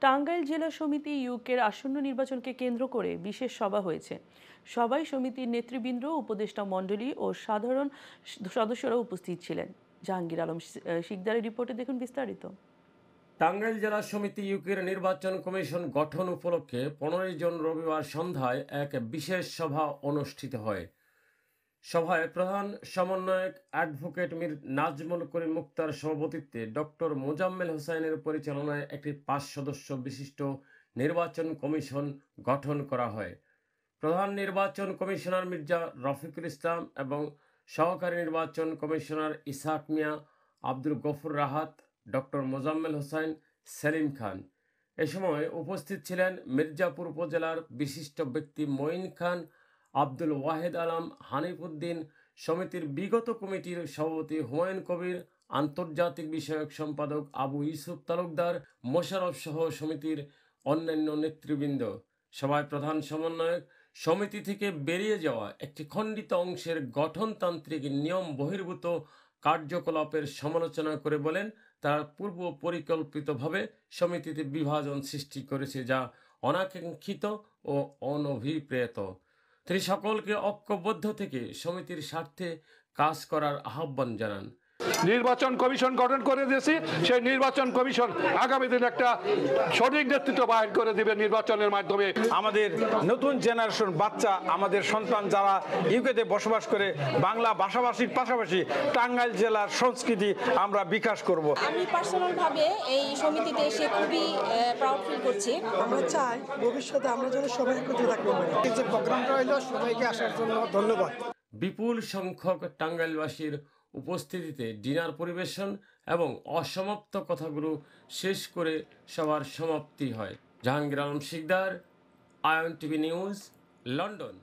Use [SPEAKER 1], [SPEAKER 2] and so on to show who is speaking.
[SPEAKER 1] টাঙ্গাইল জেলা সমিতি ইউকের আসন্ন নির্বাচনকে কেন্দ্র করে বিশেষ সভা হয়েছে। সভায় সমিতির নেতৃবৃন্দ, উপদেষ্টা মণ্ডলী ও সাধারণ সদস্যরা উপস্থিত ছিলেন। জাহাঙ্গীর আলম শিকদারের রিপোর্টে দেখুন বিস্তারিত।
[SPEAKER 2] টাঙ্গাইল জেলা সমিতি ইউকের নির্বাচন কমিশন গঠন উপলক্ষে 15 জন রবিবার সন্ধ্যায় এক বিশেষ সভা অনুষ্ঠিত হয়। সভায় প্রধান সমন্বয়ক অ্যাডভোকেট মীর নাজমুল করিম মুক্তার সভাপতিত্বে ডক্টর মোজাম্মেল হোসাইনের পরিচালনায় একটি 5 সদস্য বিশিষ্ট নির্বাচন কমিশন গঠন করা হয়। প্রধান নির্বাচন কমিশনার মির্জা রফিকুল ইসলাম এবং সহকারী নির্বাচন কমিশনার ইসহাক মিয়া, আব্দুল গফুর রাহাত, ডক্টর মোজাম্মেল হোসাইন, সেলিম খান। এ সময় উপস্থিত ছিলেন মির্জাপুর উপজেলার বিশিষ্ট ব্যক্তি মঈন খান, আব্দুল ওয়াহেদ আলম, হানিফ উদ্দিন, সমিতির বিগত কমিটির সভাপতি হুমায়ুন কবির, আন্তর্জাতিক বিষয়ক সম্পাদক আবু ইউসুফ তালুকদার, মোশাররফ সহ সমিতির অন্যান্য নেতৃবৃন্দ। সভায় প্রধান সমন্বয়ক সমিতি থেকে বেরিয়ে যাওয়া একটি খণ্ডিত অংশের গঠনতান্ত্রিক নিয়ম বহির্ভূত কার্যকলাপের সমালোচনা করে বলেন, তারা পূর্ব পরিকল্পিতভাবে সমিতিতে বিভাজন সৃষ্টি করেছে, যা অনাকাঙ্ক্ষিত ও অনভিপ্রেত। তিনি সকলকে ঐক্যবদ্ধ থেকে সমিতির স্বার্থে কাজ করার আহ্বান জানান।
[SPEAKER 3] নির্বাচন কমিশন গঠন করে দিয়েছি, সেই নির্বাচন কমিশন আগামী দিনে একটা সঠিক নেতৃত্ব বাহির করে দিবে নির্বাচনের মাধ্যমে।
[SPEAKER 4] আমাদের নতুন জেনারেশন বাচ্চা, আমাদের সন্তান যারা ইউকেতে বসবাস করে, বাংলা ভাষাভাষীর পাশাপাশি টাঙ্গাইল জেলার সংস্কৃতি আমরা বিকাশ করব।
[SPEAKER 5] আমি পার্সোনালভাবে এই সমিতিতে এসে খুবই প্রাউড ফিল করছি।
[SPEAKER 6] আমরা চাই ভবিষ্যতে আমরা যেন সবাই একত্রে থাকতে পারি। এই যে প্রোগ্রামটা হলো, সবাইকে আসার জন্য ধন্যবাদ।
[SPEAKER 2] বিপুল সংখ্যক টাঙ্গাইলবাসীর উপস্থিতিতে ডিনার পরিবেশন এবং অসমাপ্ত কথাগুলো শেষ করে সবার সমাপ্তি হয়। Jahangir Alam Shikdar, Ion TV news, London.